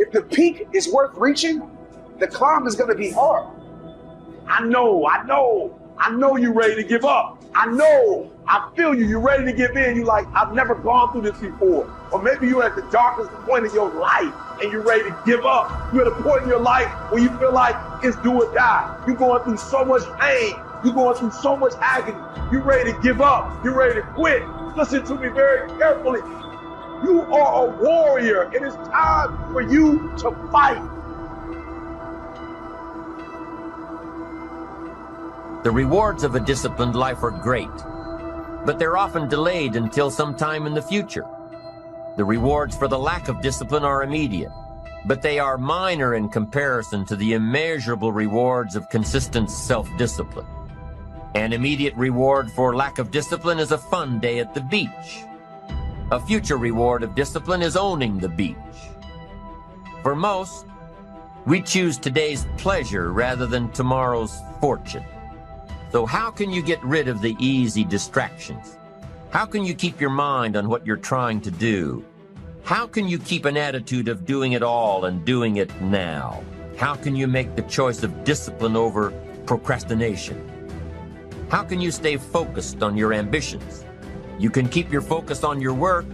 if the peak is worth reaching, the climb is going to be hard. I know you're ready to give up. I feel you. You're ready to give in. You're like, I've never gone through this before. Or maybe you're at the darkest point of your life and you're ready to give up. You're at a point in your life where you feel like it's do or die. You're going through so much pain. You're going through so much agony. You're ready to give up. You're ready to quit. Listen to me very carefully. You are a warrior. It is time for you to fight. The rewards of a disciplined life are great, but they're often delayed until some time in the future. The rewards for the lack of discipline are immediate, but they are minor in comparison to the immeasurable rewards of consistent self-discipline. An immediate reward for lack of discipline is a fun day at the beach. A future reward of discipline is owning the beach. For most, we choose today's pleasure rather than tomorrow's fortune. So how can you get rid of the easy distractions? How can you keep your mind on what you're trying to do? How can you keep an attitude of doing it all and doing it now? How can you make the choice of discipline over procrastination? How can you stay focused on your ambitions? You can keep your focus on your work.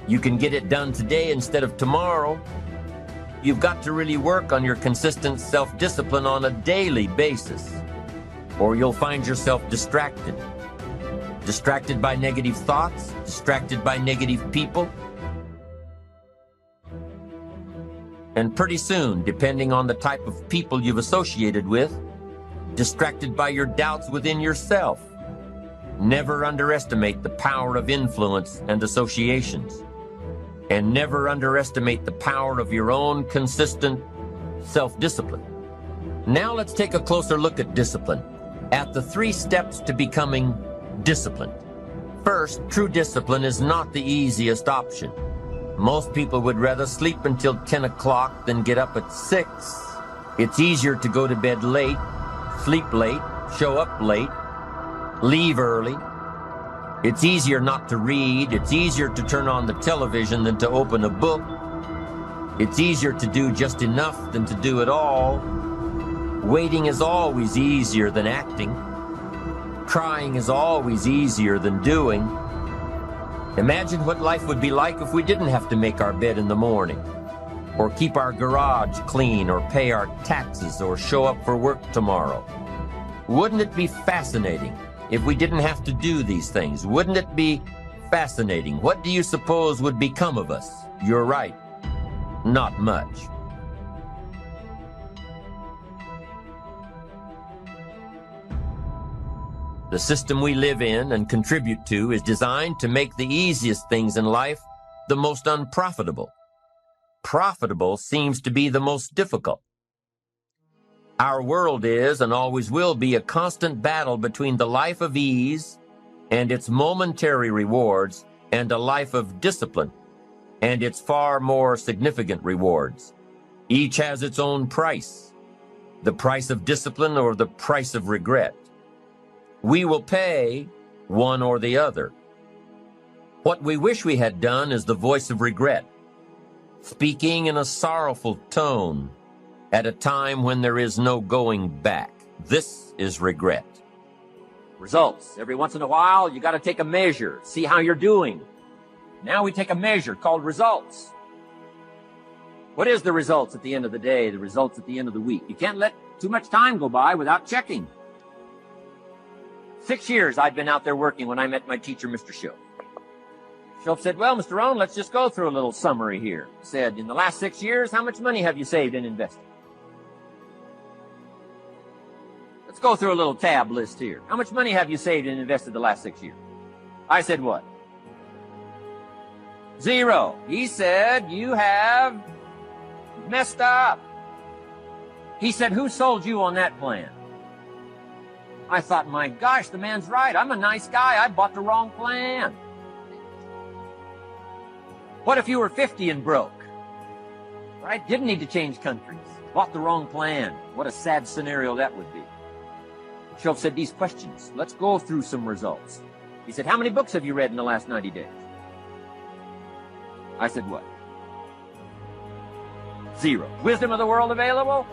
You can get it done today instead of tomorrow. You've got to really work on your consistent self-discipline on a daily basis, or you'll find yourself distracted. Distracted by negative thoughts, distracted by negative people. And pretty soon, depending on the type of people you've associated with, distracted by your doubts within yourself. Never underestimate the power of influence and associations. And never underestimate the power of your own consistent self-discipline. Now let's take a closer look at discipline, at the 3 steps to becoming disciplined. First, true discipline is not the easiest option. Most people would rather sleep until 10 o'clock than get up at 6. It's easier to go to bed late, sleep late, show up late, leave early. It's easier not to read. It's easier to turn on the television than to open a book. It's easier to do just enough than to do it all. Waiting is always easier than acting. Trying is always easier than doing. Imagine what life would be like if we didn't have to make our bed in the morning, or keep our garage clean, or pay our taxes, or show up for work tomorrow. Wouldn't it be fascinating if we didn't have to do these things? Wouldn't it be fascinating? What do you suppose would become of us? You're right, not much. The system we live in and contribute to is designed to make the easiest things in life the most unprofitable. Profitable seems to be the most difficult. Our world is and always will be a constant battle between the life of ease and its momentary rewards and a life of discipline and its far more significant rewards. Each has its own price, the price of discipline or the price of regret. We will pay one or the other. What we wish we had done is the voice of regret, speaking in a sorrowful tone at a time when there is no going back. This is regret. Results. Every once in a while, you got to take a measure, see how you're doing. Now we take a measure called results. What is the results at the end of the day, the results at the end of the week? You can't let too much time go by without checking. 6 years I'd been out there working when I met my teacher, Mr. Shope. Shope said, well, Mr. Rohn, let's just go through a little summary here. He said, in the last 6 years, how much money have you saved and invested? Let's go through a little tab list here. How much money have you saved and invested the last 6 years? I said, what? 0. He said, you have messed up. He said, who sold you on that plan? I thought, my gosh, the man's right. I'm a nice guy. I bought the wrong plan. What if you were 50 and broke? Right? Didn't need to change countries. Bought the wrong plan. What a sad scenario that would be. Shope said, these questions. Let's go through some results. He said, how many books have you read in the last 90 days? I said, what? Zero. Wisdom of the world available?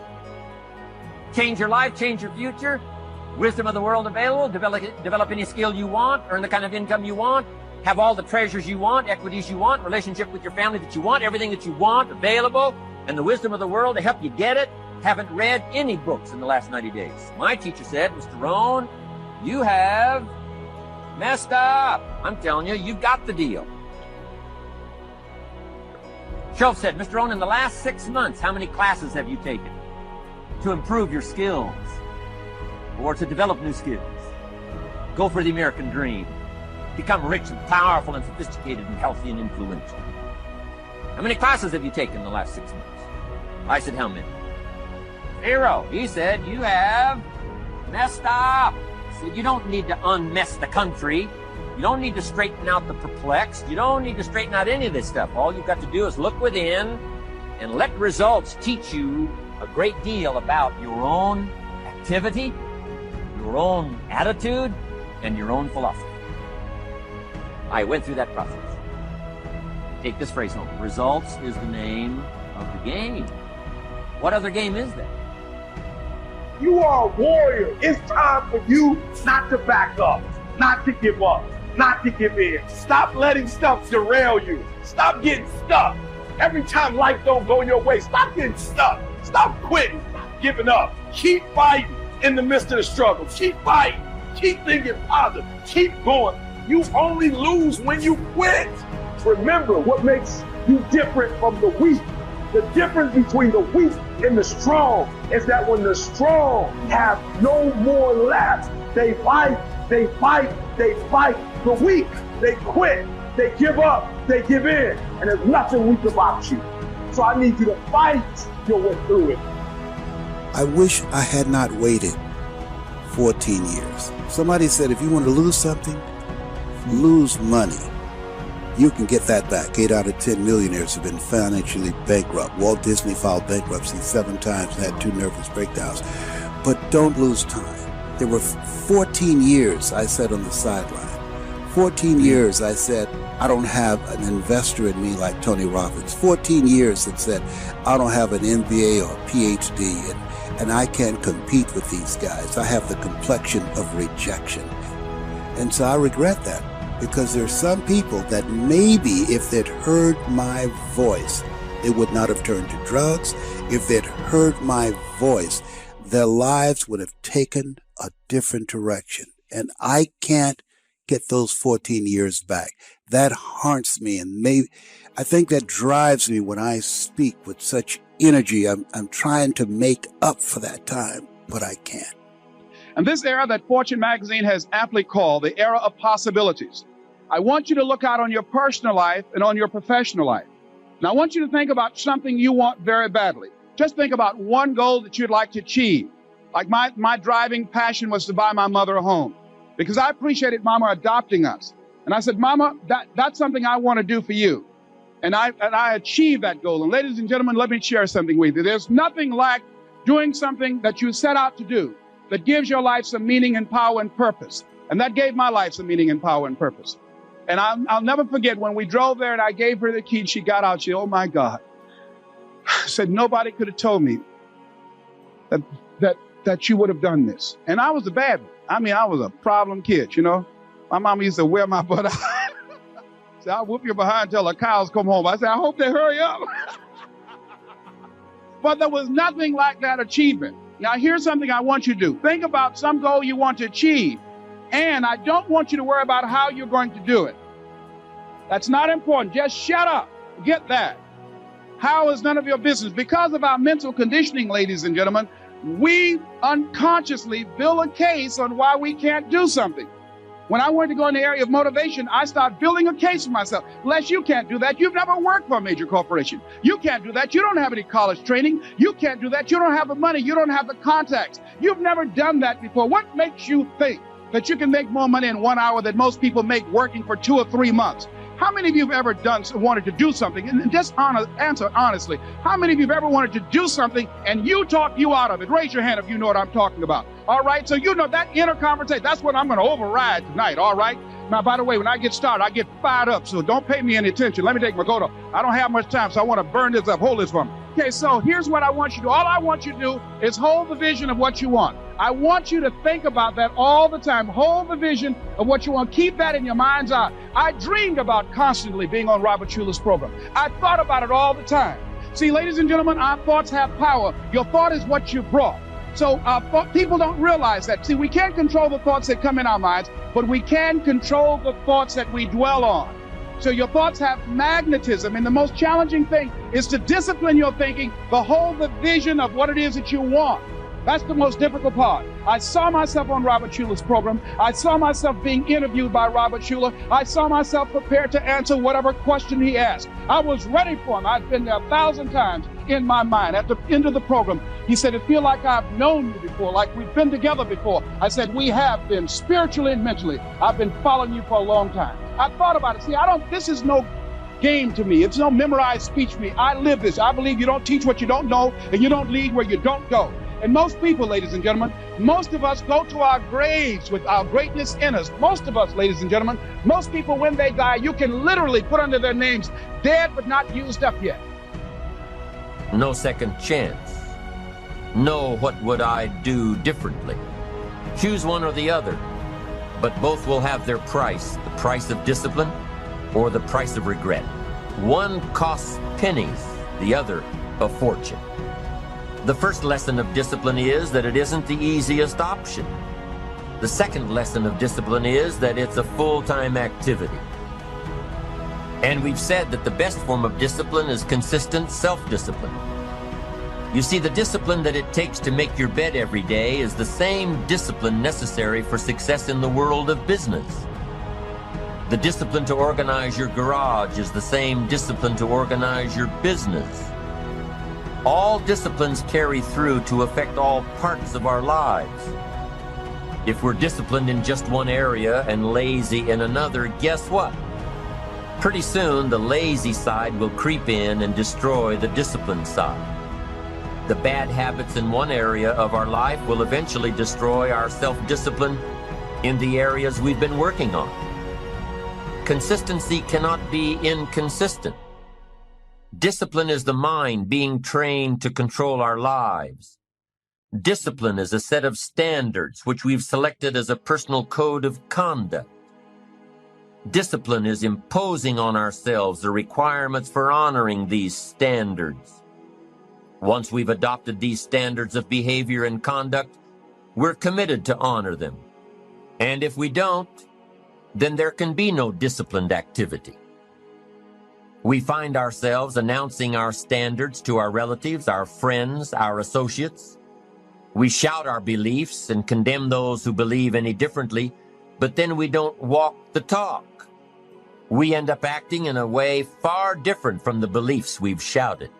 Change your life, change your future. Wisdom of the world available? Develop any skill you want, earn the kind of income you want, have all the treasures you want, equities you want, relationship with your family that you want, everything that you want available, and the wisdom of the world to help you get it. Haven't read any books in the last 90 days. My teacher said, Mr. Rohn, you have messed up. I'm telling you, you got the deal. Schultz said, Mr. Rohn, in the last 6 months, how many classes have you taken to improve your skills or to develop new skills? Go for the American dream. Become rich and powerful and sophisticated and healthy and influential. How many classes have you taken in the last 6 months? I said, how many? 0. He said, you have messed up. He said, you don't need to unmess the country. You don't need to straighten out the perplexed. You don't need to straighten out any of this stuff. All you've got to do is look within and let results teach you a great deal about your own activity, your own attitude, and your own philosophy. I went through that process. Take this phrase home. Results is the name of the game. What other game is there? You are a warrior. It's time for you not to back up, not to give up, not to give in. Stop letting stuff derail you. Stop getting stuck. Every time life don't go your way, stop getting stuck. Stop quitting. Stop giving up. Keep fighting in the midst of the struggle. Keep fighting. Keep thinking positive. Keep going. You only lose when you quit. Remember what makes you different from the weak. The difference between the weak and the strong is that when the strong have no more left, they fight, they fight, they fight. The weak, they quit, they give up, they give in, and there's nothing weak about you. So I need you to fight your way through it. I wish I had not waited 14 years. Somebody said if you want to lose something, lose money. You can get that back. 8 out of 10 millionaires have been financially bankrupt. Walt Disney filed bankruptcy 7 times and had 2 nervous breakdowns. But don't lose time. There were 14 years I sat on the sideline. 14 years I said, I don't have an investor in me like Tony Robbins. 14 years that said, I don't have an MBA or a PhD, and I can't compete with these guys. I have the complexion of rejection. And so I regret that. Because there's some people that maybe if they'd heard my voice, they would not have turned to drugs. If they'd heard my voice, their lives would have taken a different direction. And I can't get those 14 years back. That haunts me, and I think that drives me when I speak with such energy. I'm trying to make up for that time, but I can't. And this era that Fortune magazine has aptly called the era of possibilities. I want you to look out on your personal life and on your professional life. Now, I want you to think about something you want very badly. Just think about one goal that you'd like to achieve. Like my driving passion was to buy my mother a home because I appreciated Mama adopting us. And I said, Mama, that's something I want to do for you. And I achieved that goal. And ladies and gentlemen, let me share something with you. There's nothing like doing something that you set out to do that gives your life some meaning and power and purpose. And that gave my life some meaning and power and purpose. And I'll never forget when we drove there and I gave her the key and she got out. She, oh my God. I said, nobody could have told me that you would have done this. And I was a bad one. I mean, I was a problem kid, you know. My mama used to wear my butt out. Say, I'll whoop you behind till the cows come home. I said, I hope they hurry up. But there was nothing like that achievement. Now, here's something I want you to do. Think about some goal you want to achieve. And I don't want you to worry about how you're going to do it. That's not important. Just shut up. Get that. How is none of your business. Because of our mental conditioning, ladies and gentlemen, we unconsciously build a case on why we can't do something. When I wanted to go in the area of motivation, I started building a case for myself. Les, you can't do that. You've never worked for a major corporation. You can't do that. You don't have any college training. You can't do that. You don't have the money. You don't have the contacts. You've never done that before. What makes you think that you can make more money in 1 hour than most people make working for 2 or 3 months? How many of you have ever wanted to do something? And just answer honestly. How many of you have ever wanted to do something and you talk you out of it? Raise your hand if you know what I'm talking about. All right. So you know that inner conversation. That's what I'm going to override tonight. All right. Now, by the way, when I get started, I get fired up. So don't pay me any attention. Let me take my coat off. I don't have much time, so I want to burn this up. Hold this for me. Okay, so here's what I want you to do. All I want you to do is hold the vision of what you want. I want you to think about that all the time. Hold the vision of what you want. Keep that in your mind's eye. I dreamed about constantly being on Robert Schuller's program. I thought about it all the time. See, ladies and gentlemen, our thoughts have power. Your thought is what you brought. So people don't realize that. See, we can't control the thoughts that come in our minds, but we can control the thoughts that we dwell on. So your thoughts have magnetism, and the most challenging thing is to discipline your thinking, to hold the vision of what it is that you want. That's the most difficult part. I saw myself on Robert Schuller's program. I saw myself being interviewed by Robert Schuller. I saw myself prepared to answer whatever question he asked. I was ready for him. I'd been there 1,000 times in my mind. At the end of the program, he said, "It feels like I've known you before, like we've been together before." I said, "We have been, spiritually and mentally. I've been following you for a long time." I thought about it. See, this is no game to me. It's no memorized speech to me. I live this. I believe you don't teach what you don't know, and you don't lead where you don't go. And most people, ladies and gentlemen, most of us go to our graves with our greatness in us. Most of us, ladies and gentlemen, most people, when they die, you can literally put under their names, dead but not used up yet. No second chance. No, what would I do differently? Choose one or the other, but both will have their price, the price of discipline or the price of regret. One costs pennies, the other a fortune. The first lesson of discipline is that it isn't the easiest option. The second lesson of discipline is that it's a full-time activity. And we've said that the best form of discipline is consistent self-discipline. You see, the discipline that it takes to make your bed every day is the same discipline necessary for success in the world of business. The discipline to organize your garage is the same discipline to organize your business. All disciplines carry through to affect all parts of our lives. If we're disciplined in just one area and lazy in another, guess what? Pretty soon, the lazy side will creep in and destroy the disciplined side. The bad habits in one area of our life will eventually destroy our self-discipline in the areas we've been working on. Consistency cannot be inconsistent. Discipline is the mind being trained to control our lives. Discipline is a set of standards which we've selected as a personal code of conduct. Discipline is imposing on ourselves the requirements for honoring these standards. Once we've adopted these standards of behavior and conduct, we're committed to honor them. And if we don't, then there can be no disciplined activity. We find ourselves announcing our standards to our relatives, our friends, our associates. We shout our beliefs and condemn those who believe any differently, but then we don't walk the talk. We end up acting in a way far different from the beliefs we've shouted.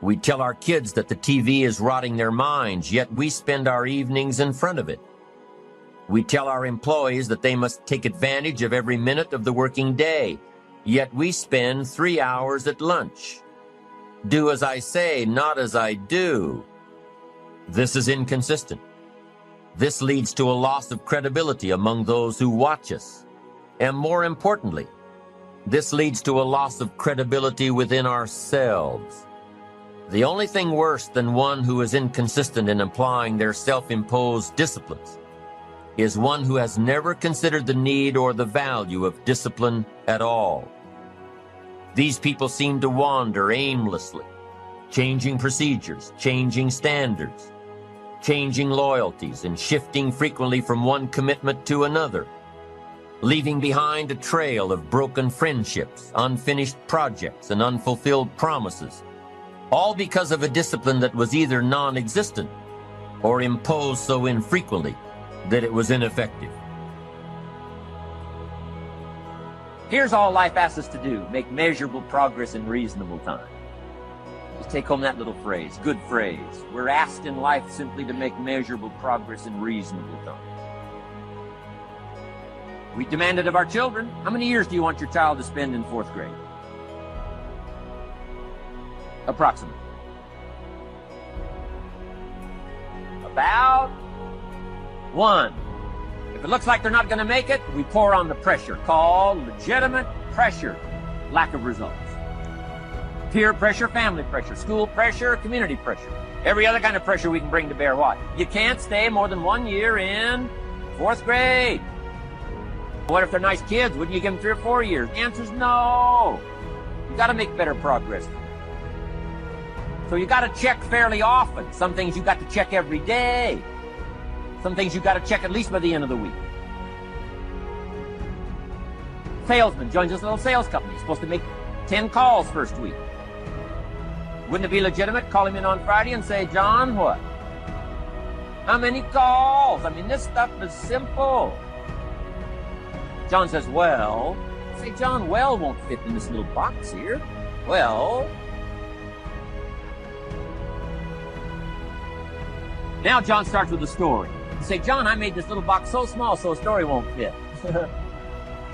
We tell our kids that the TV is rotting their minds, yet we spend our evenings in front of it. We tell our employees that they must take advantage of every minute of the working day, yet we spend 3 hours at lunch. Do as I say, not as I do. This is inconsistent. This leads to a loss of credibility among those who watch us. And more importantly, this leads to a loss of credibility within ourselves. The only thing worse than one who is inconsistent in applying their self-imposed disciplines is one who has never considered the need or the value of discipline at all. These people seem to wander aimlessly, changing procedures, changing standards, changing loyalties, and shifting frequently from one commitment to another, leaving behind a trail of broken friendships, unfinished projects, and unfulfilled promises, all because of a discipline that was either non-existent or imposed so infrequently that it was ineffective. Here's all life asks us to do: make measurable progress in reasonable time. Just take home that little phrase, good phrase. We're asked in life simply to make measurable progress in reasonable time. We demand it of our children. How many years do you want your child to spend in 4th grade? Approximately. About 1. If it looks like they're not going to make it, we pour on the pressure, called legitimate pressure, lack of results. Peer pressure, family pressure, school pressure, community pressure. Every other kind of pressure we can bring to bear. What? You can't stay more than 1 year in 4th grade. What if they're nice kids? Wouldn't you give them 3 or 4 years? The answer's no. You got to make better progress. So you got to check fairly often. Some things you got to check every day. Some things you got to check at least by the end of the week. Salesman joins this little sales company. He's supposed to make 10 calls first week. Wouldn't it be legitimate? Call him in on Friday and say, John, what? How many calls? I mean, this stuff is simple. John says, well. Say, John, well won't fit in this little box here. Well. Now John starts with a story. You say, John, I made this little box so small so a story won't fit.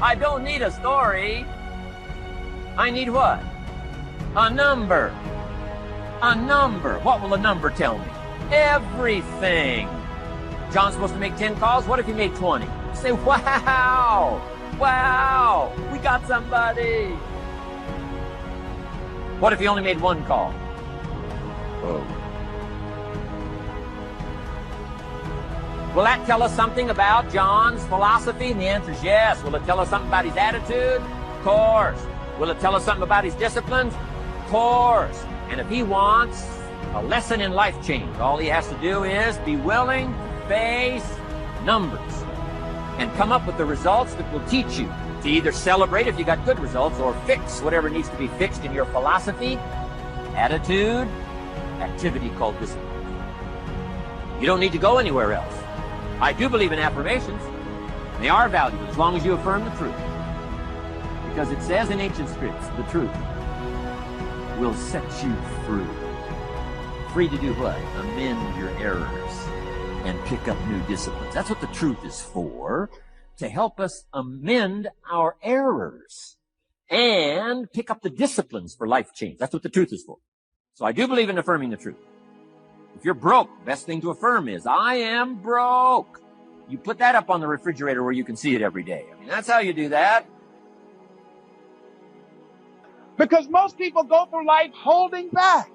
I don't need a story. I need what? A number. A number. What will a number tell me? Everything. John's supposed to make 10 calls. What if he made 20? You say, wow. Wow. We got somebody. What if he only made 1 call? Whoa. Will that tell us something about John's philosophy? And the answer is yes. Will it tell us something about his attitude? Of course. Will it tell us something about his disciplines? Of course. And if he wants a lesson in life change, all he has to do is be willing to face numbers and come up with the results that will teach you to either celebrate if you got good results or fix whatever needs to be fixed in your philosophy, attitude, activity called discipline. You don't need to go anywhere else. I do believe in affirmations. They are valuable as long as you affirm the truth. Because it says in ancient scripts, the truth will set you free. Free to do what? Amend your errors and pick up new disciplines. That's what the truth is for, to help us amend our errors and pick up the disciplines for life change. That's what the truth is for. So I do believe in affirming the truth. If you're broke, the best thing to affirm is, I am broke. You put that up on the refrigerator where you can see it every day. I mean, that's how you do that. Because most people go through life holding back.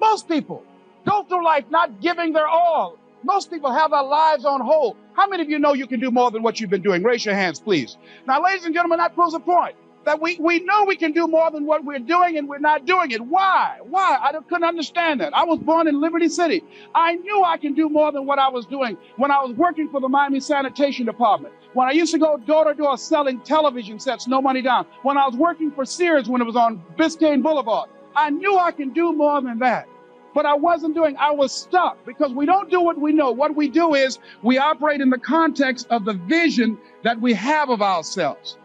Most people go through life not giving their all. Most people have their lives on hold. How many of you know you can do more than what you've been doing? Raise your hands, please. Now, ladies and gentlemen, that proves a point. That we know we can do more than what we're doing, and we're not doing it. Why? Why? I couldn't understand that. I was born in Liberty City. I knew I can do more than what I was doing when I was working for the Miami Sanitation Department. When I used to go door to door selling television sets, no money down. When I was working for Sears when it was on Biscayne Boulevard. I knew I can do more than that. But I wasn't doing, I was stuck because we don't do what we know. What we do is we operate in the context of the vision that we have of ourselves.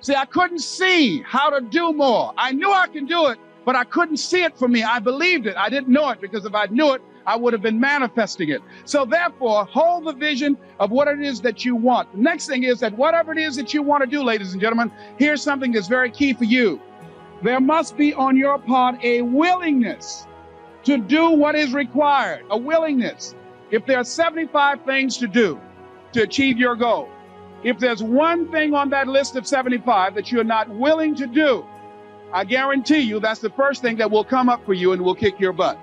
See, I couldn't see how to do more. I knew I could do it, but I couldn't see it for me. I believed it. I didn't know it, because if I knew it, I would have been manifesting it. So therefore, hold the vision of what it is that you want. The next thing is that whatever it is that you want to do, ladies and gentlemen, here's something that's very key for you. There must be on your part a willingness to do what is required, a willingness. If there are 75 things to do to achieve your goal, if there's one thing on that list of 75 that you're not willing to do, I guarantee you that's the first thing that will come up for you and will kick your butt.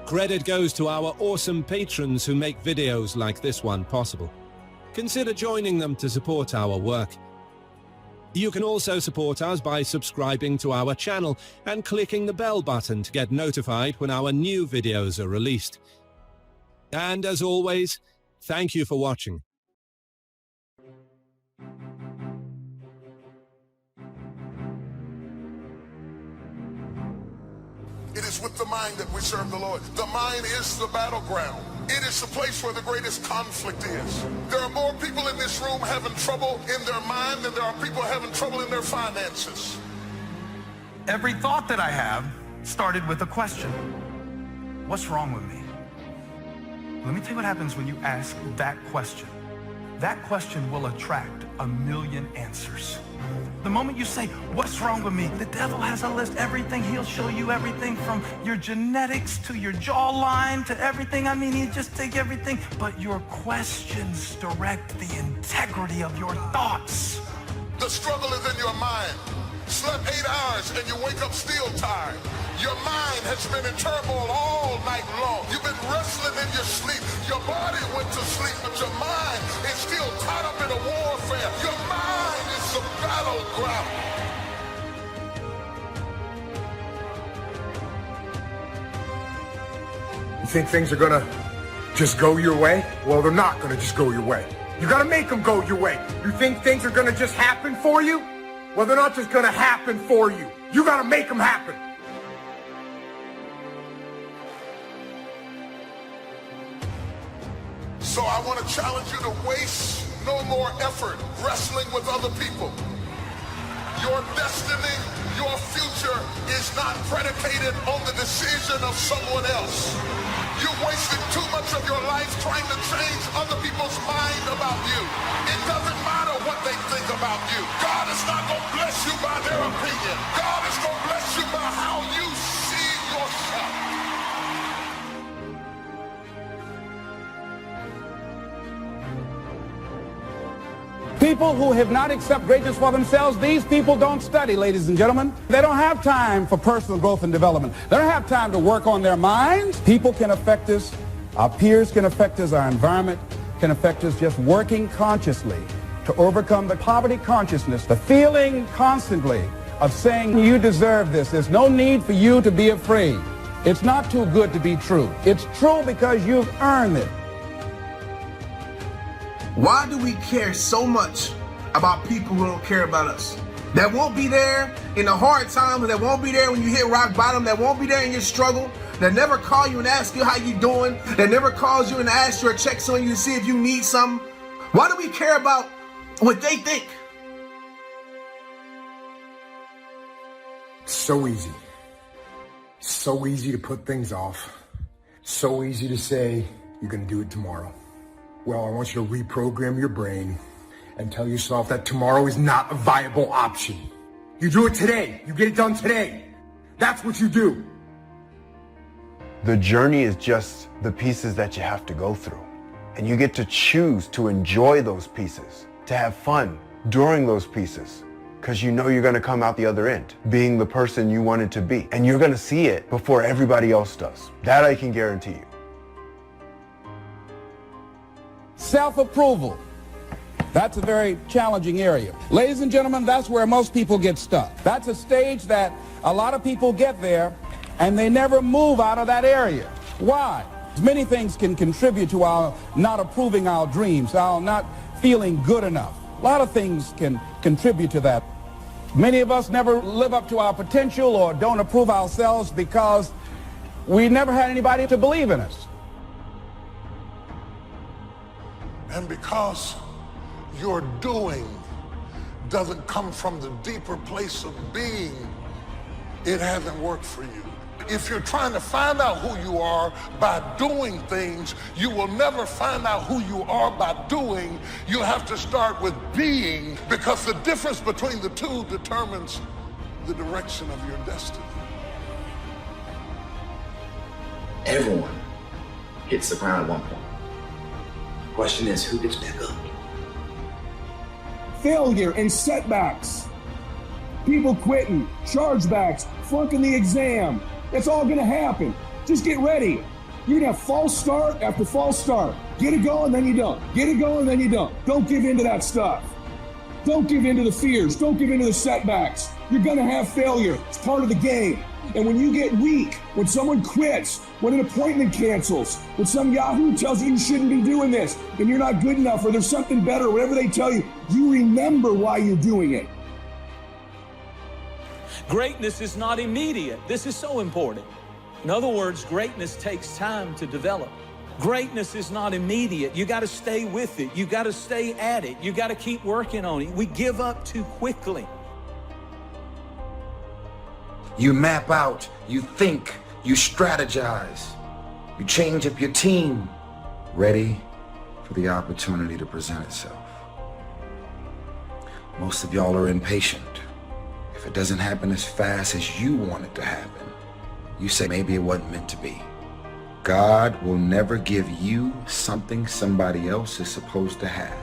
Credit goes to our awesome patrons who make videos like this one possible. Consider joining them to support our work. You can also support us by subscribing to our channel and clicking the bell button to get notified when our new videos are released. And as always, thank you for watching. It is with the mind that we serve the Lord. The mind is the battleground. It is the place where the greatest conflict is. There are more people in this room having trouble in their mind than there are people having trouble in their finances. Every thought that I have started with a question. What's wrong with me? Let me tell you what happens when you ask that question. that question will attract a million answers. The moment you say, what's wrong with me? The devil has a list, everything. He'll show you everything from your genetics to your jawline to everything. I mean, he'll just take everything. But your questions direct the integrity of your thoughts. The struggle is in your mind. Slept 8 hours and you wake up still tired. Your mind has been in turmoil all night long. You've been wrestling in your sleep. Your body went to sleep, but your mind is still caught up in a warfare. Your mind is the battleground. You think things are gonna just go your way? Well, they're not gonna just go your way. You gotta make them go your way. You think things are gonna just happen for you? Well, they're not just gonna happen for you. You gotta make them happen. So I want to challenge you to waste no more effort wrestling with other people. Your destiny, your future is not predicated on the decision of someone else. You're wasting too much of your life trying to change other people's mind about you. It doesn't matter what they think about you. God is not going to bless you by their opinion. God is going to bless you by how you see yourself. People who have not accepted greatness for themselves, these people don't study, ladies and gentlemen. They don't have time for personal growth and development. They don't have time to work on their minds. People can affect us. Our peers can affect us. Our environment can affect us. Just working consciously to overcome the poverty consciousness, the feeling constantly of saying you deserve this. There's no need for you to be afraid. It's not too good to be true. It's true because you've earned it. Why do we care so much about people who don't care about us? That won't be there in the hard times, that won't be there when you hit rock bottom, that won't be there in your struggle, that never call you and ask you how you doing, that never calls you and asks you or checks on you to see if you need something. Why do we care about what they think? So easy. So easy to put things off. So easy to say, you're gonna do it tomorrow. Well, I want you to reprogram your brain and tell yourself that tomorrow is not a viable option. You do it today. You get it done today. That's what you do. The journey is just the pieces that you have to go through. And you get to choose to enjoy those pieces, to have fun during those pieces, because you know you're going to come out the other end being the person you wanted to be. And you're going to see it before everybody else does. That I can guarantee you. Self-approval. That's a very challenging area. Ladies and gentlemen, that's where most people get stuck. That's a stage that a lot of people get there and they never move out of that area. Why? Many things can contribute to our not approving our dreams, our not feeling good enough. A lot of things can contribute to that. Many of us never live up to our potential or don't approve ourselves because we never had anybody to believe in us. And because your doing doesn't come from the deeper place of being, it hasn't worked for you. If you're trying to find out who you are by doing things, you will never find out who you are by doing. You have to start with being, because the difference between the two determines the direction of your destiny. Everyone hits the ground at one point. The question is, who gets back up? Failure and setbacks. People quitting, chargebacks, flunking the exam. It's all gonna happen. Just get ready. You're gonna have false start after false start. Get it going, then you don't. Get it going, then you don't. Don't give in to that stuff. Don't give in to the fears. Don't give in to the setbacks. You're gonna have failure. It's part of the game. And when you get weak, when someone quits, when an appointment cancels, when some yahoo tells you you shouldn't be doing this, and you're not good enough, or there's something better, whatever they tell you, you remember why you're doing it. Greatness is not immediate. This is so important. In other words, greatness takes time to develop. Greatness is not immediate. You got to stay with it. You got to stay at it. You got to keep working on it. We give up too quickly. You map out, you think, you strategize, you change up your team. Ready, for the opportunity to present itself. Most of y'all are impatient. If it doesn't happen as fast as you want it to happen, you say maybe it wasn't meant to be. God will never give you something somebody else is supposed to have.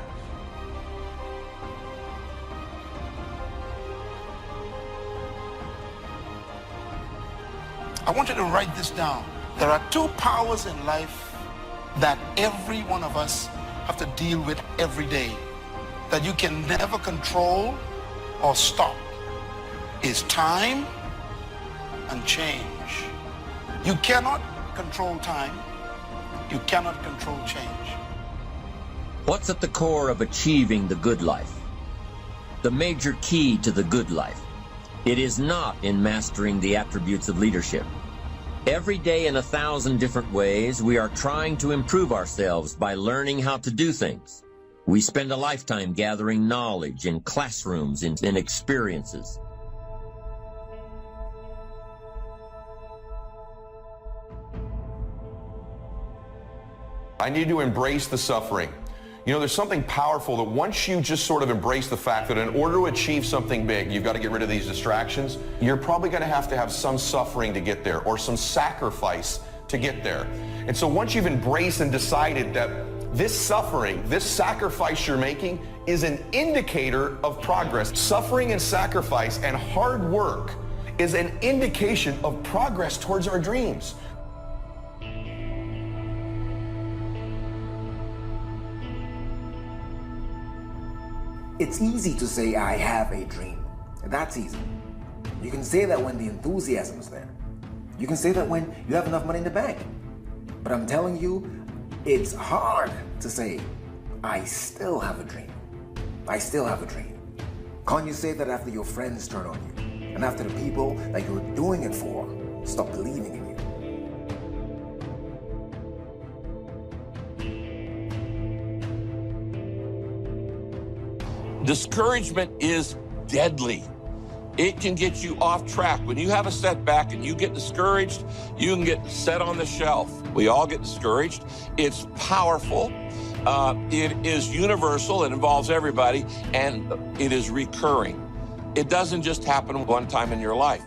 I want you to write this down. There are two powers in life that every one of us have to deal with every day, that you can never control or stop, is time and change. You cannot control time. You cannot control change. What's at the core of achieving the good life? The major key to the good life. It is not in mastering the attributes of leadership. Every day in 1,000 different ways, we are trying to improve ourselves by learning how to do things. We spend a lifetime gathering knowledge in classrooms and in experiences. I need to embrace the suffering. You know, there's something powerful that once you just sort of embrace the fact that in order to achieve something big, you've got to get rid of these distractions. You're probably going to have some suffering to get there or some sacrifice to get there. And so once you've embraced and decided that this suffering, this sacrifice you're making is an indicator of progress. Suffering and sacrifice and hard work is an indication of progress towards our dreams. It's easy to say, I have a dream. That's easy. You can say that when the enthusiasm is there. You can say that when you have enough money in the bank. But I'm telling you, it's hard to say, I still have a dream. I still have a dream. Can't you say that after your friends turn on you? And after the people that you're doing it for stop believing in you? Discouragement is deadly. It can get you off track. When you have a setback and you get discouraged, you can get set on the shelf. We all get discouraged. It's powerful. It is universal. It involves everybody, and it is recurring. It doesn't just happen one time in your life.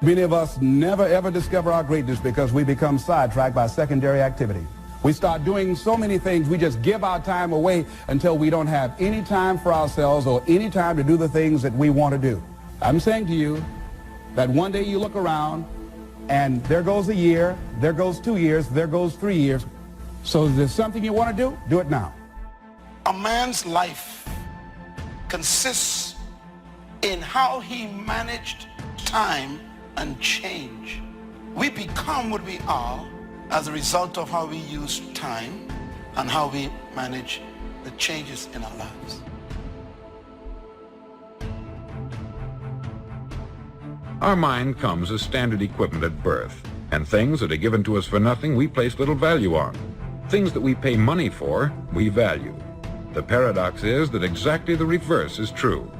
Many of us never ever discover our greatness because we become sidetracked by secondary activity. We start doing so many things, we just give our time away until we don't have any time for ourselves or any time to do the things that we want to do. I'm saying to you that one day you look around and there goes a year, there goes 2 years, there goes 3 years. So if there's something you want to do it now. A man's life consists in how he managed time and change. We become what we are as a result of how we use time and how we manage the changes in our lives. Our mind comes as standard equipment at birth, and things that are given to us for nothing we place little value on. Things that we pay money for, we value. The paradox is that exactly the reverse is true.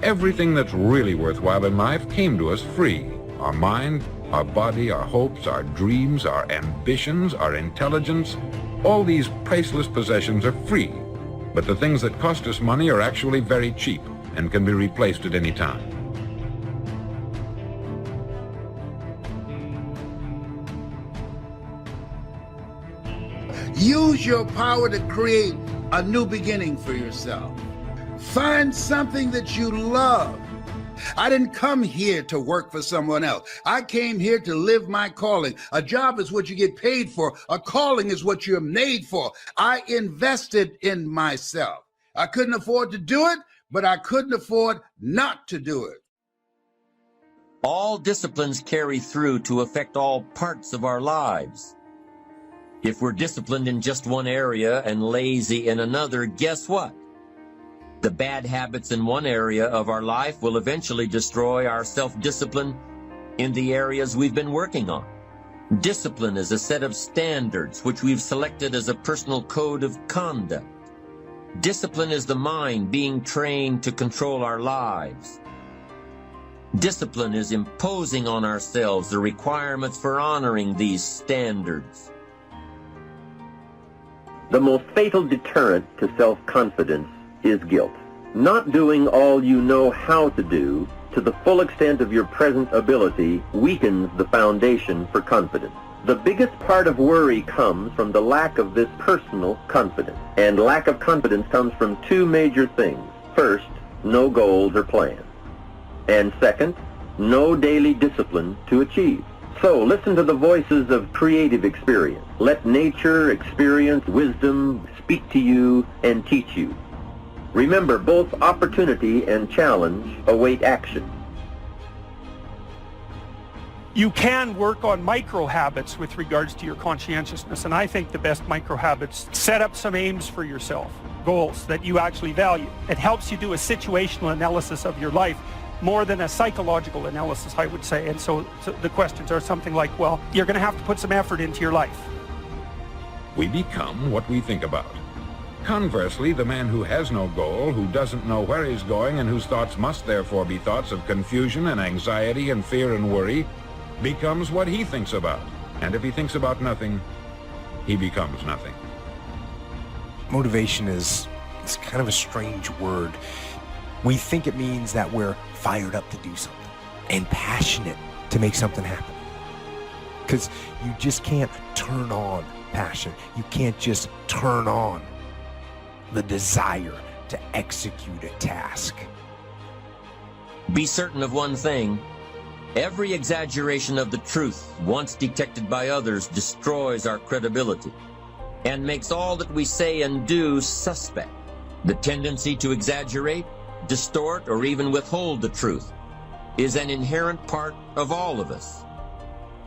Everything that's really worthwhile in life came to us free. Our mind, our body, our hopes, our dreams, our ambitions, our intelligence, all these priceless possessions are free. But the things that cost us money are actually very cheap and can be replaced at any time. Use your power to create a new beginning for yourself. Find something that you love. I didn't come here to work for someone else. I came here to live my calling. A job is what you get paid for. A calling is what you're made for. I invested in myself. I couldn't afford to do it, but I couldn't afford not to do it. All disciplines carry through to affect all parts of our lives. If we're disciplined in just one area and lazy in another, guess what? The bad habits in one area of our life will eventually destroy our self-discipline in the areas we've been working on. Discipline is a set of standards which we've selected as a personal code of conduct. Discipline is the mind being trained to control our lives. Discipline is imposing on ourselves the requirements for honoring these standards. The most fatal deterrent to self-confidence is guilt. Not doing all you know how to do to the full extent of your present ability weakens the foundation for confidence. The biggest part of worry comes from the lack of this personal confidence. And lack of confidence comes from two major things. First, no goals or plans. And second, no daily discipline to achieve. So listen to the voices of creative experience. Let nature, experience, wisdom speak to you and teach you. Remember, both opportunity and challenge await action. You can work on micro habits with regards to your conscientiousness, and I think the best micro habits, set up some aims for yourself, goals that you actually value. It helps you do a situational analysis of your life more than a psychological analysis, I would say. And so the questions are something like, well, you're going to have to put some effort into your life. We become what we think about. Conversely, the man who has no goal, who doesn't know where he's going, and whose thoughts must therefore be thoughts of confusion and anxiety and fear and worry, becomes what he thinks about. And if he thinks about nothing, he becomes nothing. Motivation is kind of a strange word. We think it means that we're fired up to do something and passionate to make something happen. Because you just can't turn on passion. You can't just turn on the desire to execute a task. Be certain of one thing. Every exaggeration of the truth, once detected by others, destroys our credibility and makes all that we say and do suspect. The tendency to exaggerate, distort, or even withhold the truth is an inherent part of all of us.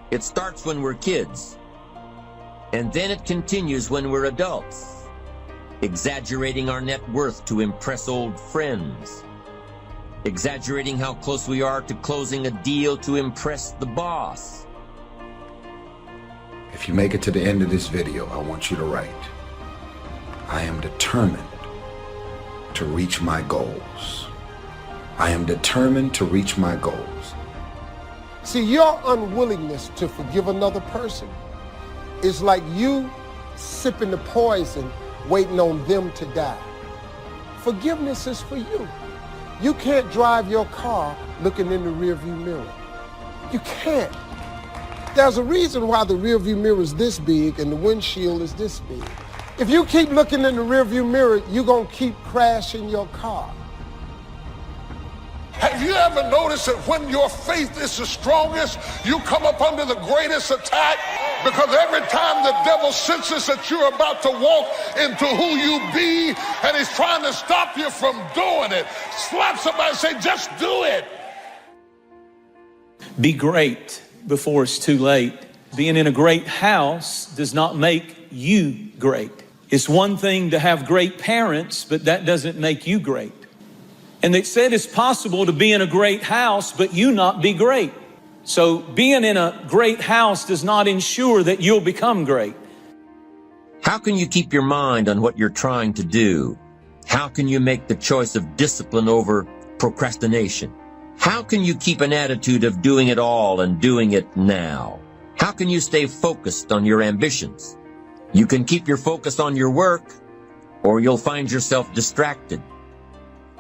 It starts when we're kids, and then it continues when we're adults, exaggerating our net worth to impress old friends, exaggerating how close we are to closing a deal to impress the boss. If you make it to the end of this video, I want you to write, I am determined to reach my goals. I am determined to reach my goals. See, your unwillingness to forgive another person is like you sipping the poison, waiting on them to die. Forgiveness is for you. You can't drive your car looking in the rearview mirror. You can't. There's a reason why the rearview mirror is this big and the windshield is this big. If you keep looking in the rearview mirror, you're going to keep crashing your car. Have you ever noticed that when your faith is the strongest, you come up under the greatest attack? Because every time the devil senses that you're about to walk into who you be, and he's trying to stop you from doing it, slap somebody and say, just do it. Be great before it's too late. Being in a great house does not make you great. It's one thing to have great parents, but that doesn't make you great. And they said it's possible to be in a great house, but you not be great. So being in a great house does not ensure that you'll become great. How can you keep your mind on what you're trying to do? How can you make the choice of discipline over procrastination? How can you keep an attitude of doing it all and doing it now? How can you stay focused on your ambitions? You can keep your focus on your work, or you'll find yourself distracted.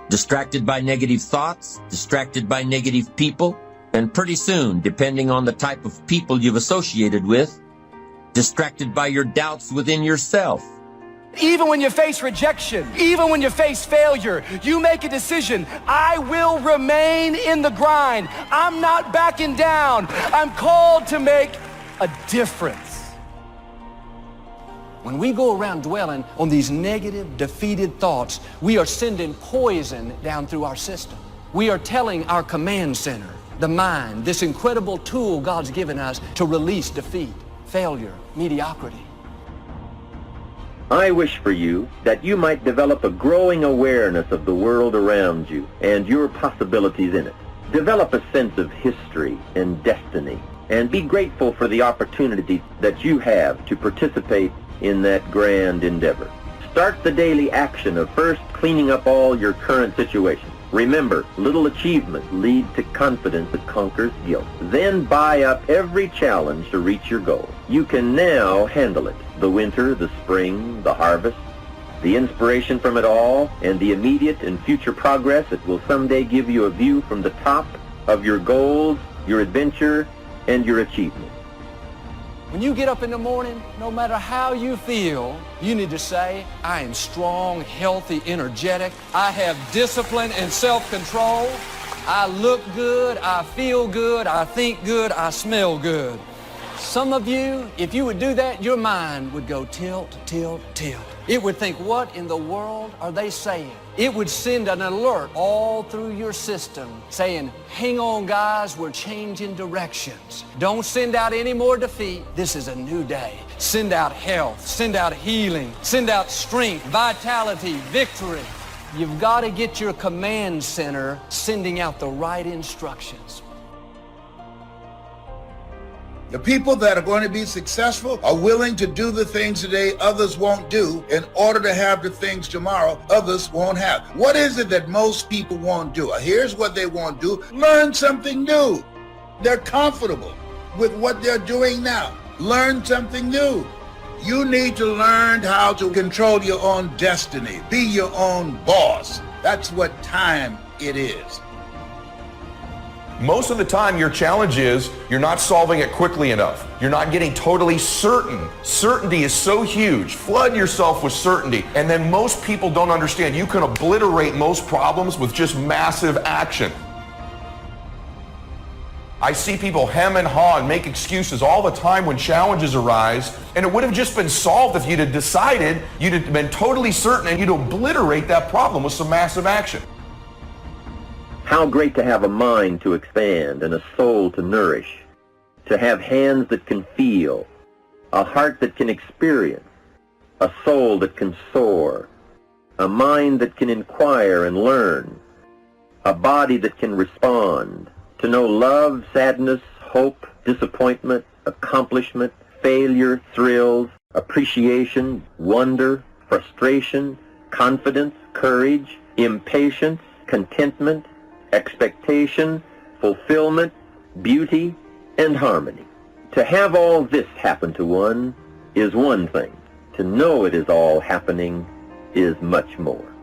Distracted by negative thoughts, distracted by negative people, and pretty soon, depending on the type of people you've associated with, distracted by your doubts within yourself. Even when you face rejection, even when you face failure, you make a decision. I will remain in the grind. I'm not backing down. I'm called to make a difference. When we go around dwelling on these negative, defeated thoughts, we are sending poison down through our system. We are telling our command center, the mind, this incredible tool God's given us to release defeat, failure, mediocrity. I wish for you that you might develop a growing awareness of the world around you and your possibilities in it. Develop a sense of history and destiny, and be grateful for the opportunity that you have to participate in that grand endeavor. Start the daily action of first cleaning up all your current situations. Remember, little achievement leads to confidence that conquers guilt. Then buy up every challenge to reach your goal. You can now handle it. The winter, the spring, the harvest, the inspiration from it all, and the immediate and future progress that will someday give you a view from the top of your goals, your adventure, and your achievement. When you get up in the morning, no matter how you feel, you need to say, I am strong, healthy, energetic. I have discipline and self-control. I look good, I feel good, I think good, I smell good. Some of you, if you would do that, your mind would go tilt, tilt, tilt. It would think, what in the world are they saying? It would send an alert all through your system saying, hang on guys, we're changing directions. Don't send out any more defeat. This is a new day. Send out health, send out healing, send out strength, vitality, victory. You've got to get your command center sending out the right instructions. The people that are going to be successful are willing to do the things today others won't do in order to have the things tomorrow others won't have. What is it that most people won't do? Here's what they won't do. Learn something new. They're comfortable with what they're doing now. Learn something new. You need to learn how to control your own destiny. Be your own boss. That's what time it is. Most of the time, your challenge is you're not solving it quickly enough. You're not getting totally certain. Certainty is so huge. Flood yourself with certainty. And then most people don't understand. You can obliterate most problems with just massive action. I see people hem and haw and make excuses all the time when challenges arise, and it would have just been solved if you'd have decided, you'd have been totally certain, and you'd obliterate that problem with some massive action. How great to have a mind to expand and a soul to nourish, to have hands that can feel, a heart that can experience, a soul that can soar, a mind that can inquire and learn, a body that can respond, to know love, sadness, hope, disappointment, accomplishment, failure, thrills, appreciation, wonder, frustration, confidence, courage, impatience, contentment, expectation, fulfillment, beauty, and harmony. To have all this happen to one is one thing. To know it is all happening is much more.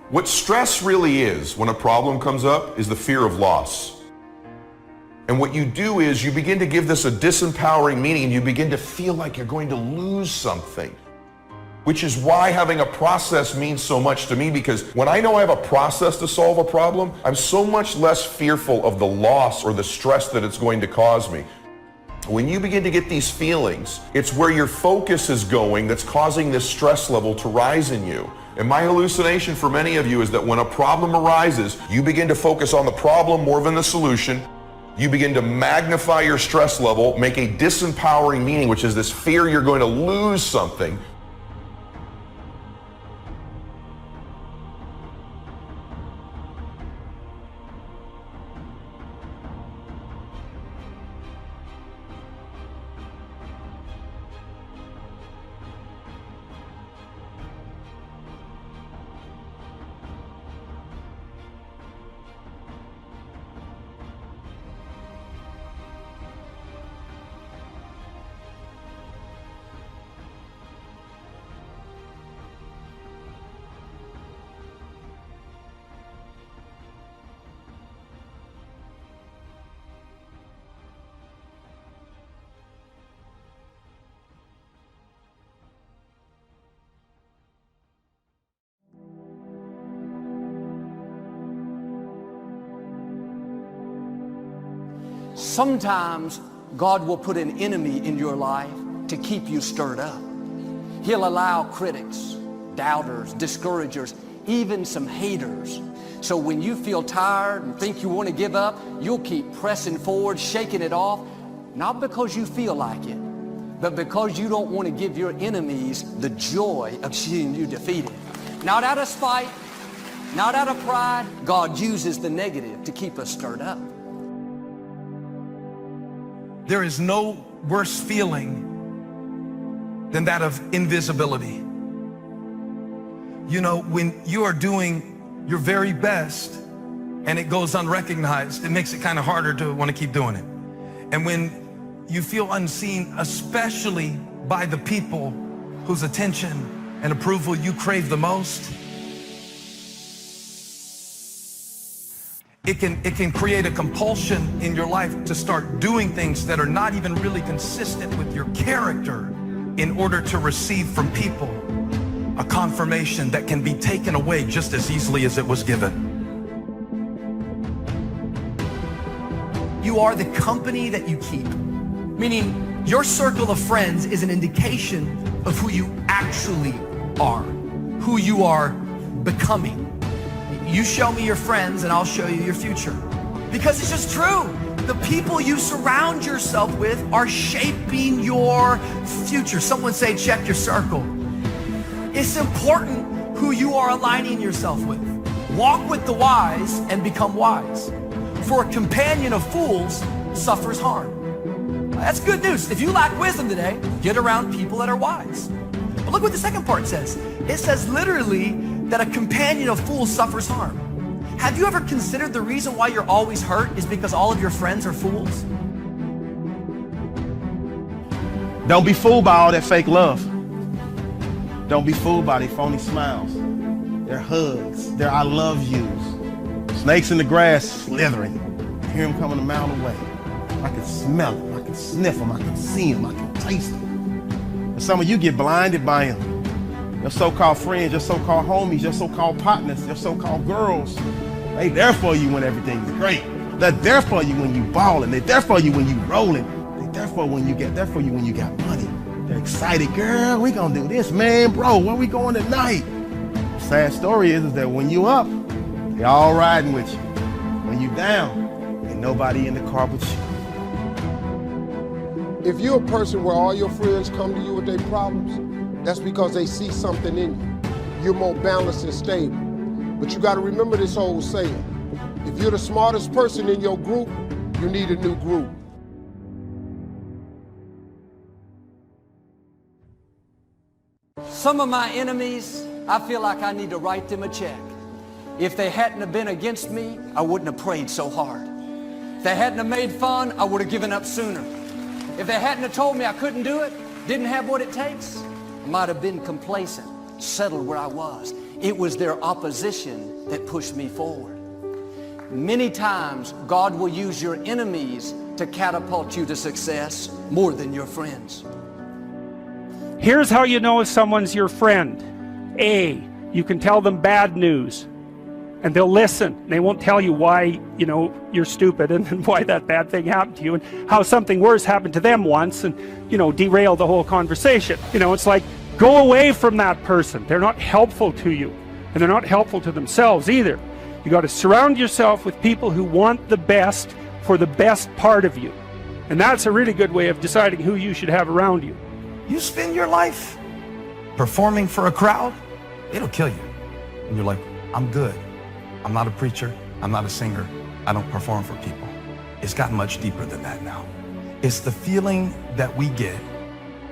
What stress really is when a problem comes up is the fear of loss. And what you do is you begin to give this a disempowering meaning, and you begin to feel like you're going to lose something. Which is why having a process means so much to me, because when I know I have a process to solve a problem, I'm so much less fearful of the loss or the stress that it's going to cause me. When you begin to get these feelings, it's where your focus is going that's causing this stress level to rise in you. And my hallucination for many of you is that when a problem arises, you begin to focus on the problem more than the solution. You begin to magnify your stress level, make a disempowering meaning, which is this fear you're going to lose something. Sometimes God will put an enemy in your life to keep you stirred up. He'll allow critics, doubters, discouragers, even some haters. So when you feel tired and think you want to give up, you'll keep pressing forward, shaking it off, not because you feel like it, but because you don't want to give your enemies the joy of seeing you defeated. Not out of spite, not out of pride. God uses the negative to keep us stirred up. There is no worse feeling than that of invisibility. You know, when you are doing your very best and it goes unrecognized, it makes it kind of harder to want to keep doing it. And when you feel unseen, especially by the people whose attention and approval you crave the most, it can create a compulsion in your life to start doing things that are not even really consistent with your character in order to receive from people a confirmation that can be taken away just as easily as it was given. You are the company that you keep, meaning your circle of friends is an indication of who you actually are, who you are becoming. You show me your friends and I'll show you your future. Because it's just true. The people you surround yourself with are shaping your future. Someone say, check your circle. It's important who you are aligning yourself with. Walk with the wise and become wise. For a companion of fools suffers harm. That's good news. If you lack wisdom today, get around people that are wise. But look what the second part says. It says literally that a companion of fools suffers harm. Have you ever considered the reason why you're always hurt is because all of your friends are fools? Don't be fooled by all that fake love. Don't be fooled by their phony smiles, their hugs, their I love yous. Snakes in the grass slithering. I hear them coming a mile away. I can smell them, I can sniff them, I can see them, I can taste them. But some of you get blinded by them. Your so-called friends, your so-called homies, your so-called partners, your so-called girls, they there for you when everything's great. They're there for you when you ballin'. They're there for you when you rollin'. They're there for you when you got money. They're excited, girl, we gonna do this, man, bro, where we going tonight? The sad story is that when you up, they all riding with you. When you down, ain't nobody in the car but you. If you're a person where all your friends come to you with their problems, that's because they see something in you. You're more balanced and stable. But you gotta remember this old saying. If you're the smartest person in your group, you need a new group. Some of my enemies, I feel like I need to write them a check. If they hadn't have been against me, I wouldn't have prayed so hard. If they hadn't have made fun, I would have given up sooner. If they hadn't have told me I couldn't do it, didn't have what it takes, I might have been complacent, settled where I was. It was their opposition that pushed me forward. Many times, God will use your enemies to catapult you to success more than your friends. Here's how you know if someone's your friend. A, you can tell them bad news and they'll listen. They won't tell you why, you're stupid and why that bad thing happened to you and how something worse happened to them once and, derail the whole conversation. It's like, go away from that person. They're not helpful to you and they're not helpful to themselves either. You got to surround yourself with people who want the best for the best part of you. And that's a really good way of deciding who you should have around you. You spend your life performing for a crowd, it'll kill you. And you're like, I'm good. I'm not a preacher. I'm not a singer. I don't perform for people. It's gotten much deeper than that now. It's the feeling that we get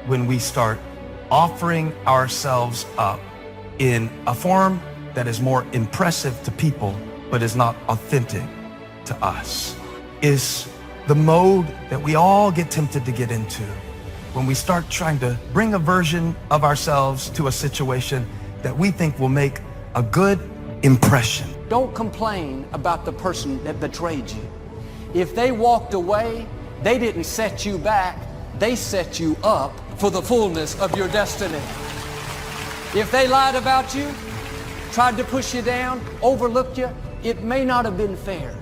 when we start offering ourselves up in a form that is more impressive to people, but is not authentic to us. Is the mode that we all get tempted to get into when we start trying to bring a version of ourselves to a situation that we think will make a good impression. Don't complain about the person that betrayed you. If they walked away, they didn't set you back, they set you up for the fullness of your destiny. If they lied about you, tried to push you down, overlooked you, it may not have been fair.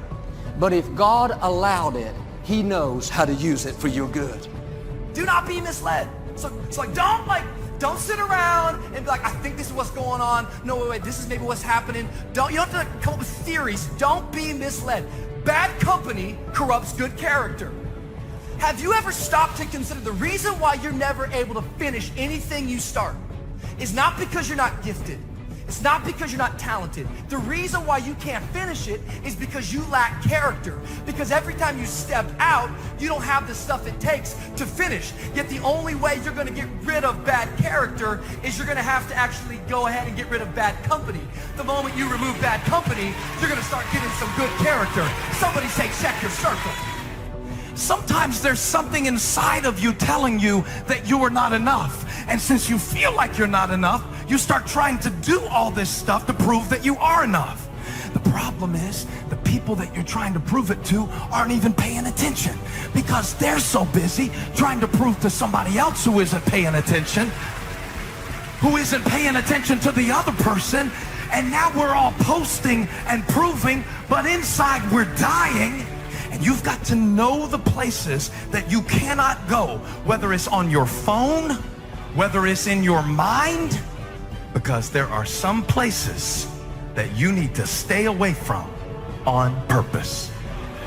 But if God allowed it, He knows how to use it for your good. Do not be misled. So don't sit around and be like, I think this is what's going on. No, wait, this is maybe what's happening. You don't have to come up with theories. Don't be misled. Bad company corrupts good character. Have you ever stopped to consider the reason why you're never able to finish anything you start is not because you're not gifted. It's not because you're not talented. The reason why you can't finish it is because you lack character. Because every time you step out, you don't have the stuff it takes to finish. Yet the only way you're going to get rid of bad character is you're going to have to actually go ahead and get rid of bad company. The moment you remove bad company, you're going to start getting some good character. Somebody say, check your circle. Sometimes there's something inside of you telling you that you are not enough. And since you feel like you're not enough, you start trying to do all this stuff to prove that you are enough. The problem is the people that you're trying to prove it to aren't even paying attention because they're so busy trying to prove to somebody else who isn't paying attention, to the other person. And now we're all posting and proving, but inside we're dying. And you've got to know the places that you cannot go, whether it's on your phone, whether it's in your mind, because there are some places that you need to stay away from on purpose.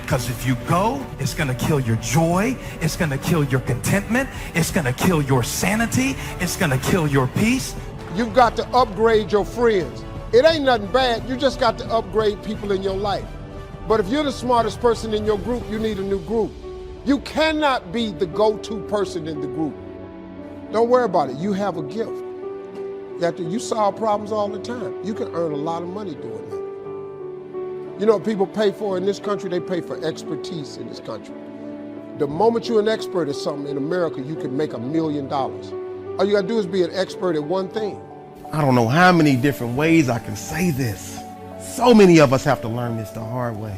Because if you go, it's going to kill your joy, it's going to kill your contentment, it's going to kill your sanity, it's going to kill your peace. You've got to upgrade your friends. It ain't nothing bad, you just got to upgrade people in your life. But if you're the smartest person in your group, you need a new group. You cannot be the go-to person in the group. Don't worry about it. You have a gift. You solve problems all the time. You can earn a lot of money doing that. You know what people pay for in this country? They pay for expertise in this country. The moment you're an expert at something in America, you can make $1 million. All you gotta do is be an expert at one thing. I don't know how many different ways I can say this. So many of us have to learn this the hard way.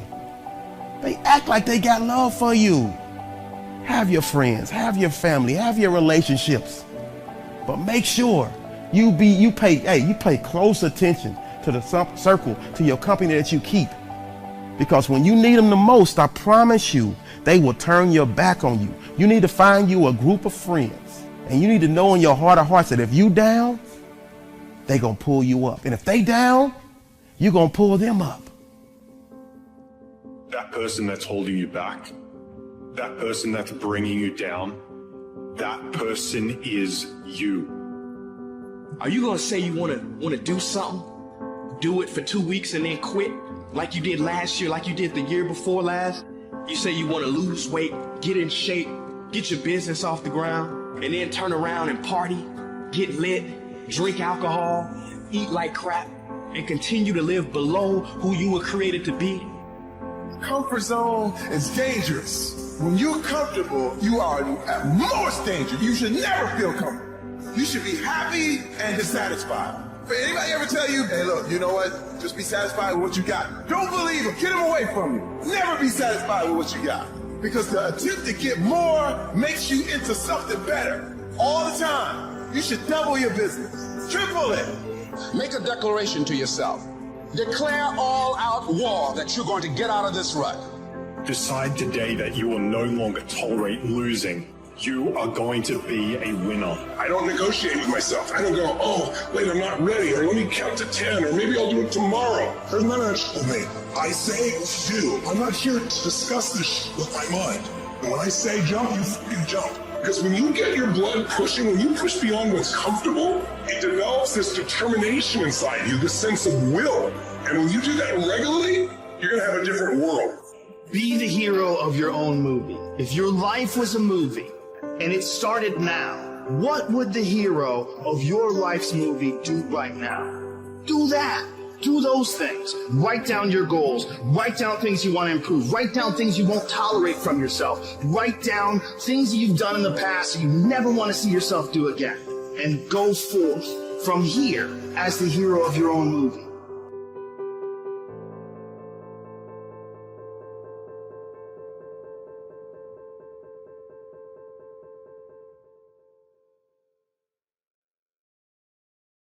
They act like they got love for you. Have your friends, have your family, have your relationships. But make sure you pay close attention to the circle, to your company that you keep. Because when you need them the most, I promise you, they will turn your back on you. You need to find you a group of friends. And you need to know in your heart of hearts that if you down, they gonna pull you up. And if they down, you're gonna pull them up. That person that's holding you back, that person that's bringing you down, that person is you. Are you gonna say you wanna do something, do it for 2 weeks and then quit, like you did last year, like you did the year before last? You say you wanna lose weight, get in shape, get your business off the ground, and then turn around and party, get lit, drink alcohol, eat like crap, and continue to live below who you were created to be? Comfort zone is dangerous. When you're comfortable, you are at most danger. You should never feel comfortable. You should be happy and dissatisfied. For anybody ever tell you, hey look, you know what? Just be satisfied with what you got. Don't believe him. Get him away from you. Never be satisfied with what you got. Because the attempt to get more makes you into something better. All the time. You should double your business. Triple it. Make a declaration to yourself. Declare all-out war that you're going to get out of this rut. Decide today that you will no longer tolerate losing. You are going to be a winner. I don't negotiate with myself. I don't go, oh, wait, I'm not ready, or let me count to 10, or maybe I'll do it tomorrow. There's none of that shit with me. I say do. I'm not here to discuss this with my mind. And when I say jump, you fucking jump. Because when you get your blood pushing, when you push beyond what's comfortable, it develops this determination inside you, this sense of will. And when you do that regularly, you're going to have a different world. Be the hero of your own movie. If your life was a movie and it started now, what would the hero of your life's movie do right now? Do that. Do those things. Write down your goals. Write down things you want to improve. Write down things you won't tolerate from yourself. Write down things that you've done in the past that you never want to see yourself do again. And go forth from here as the hero of your own movie.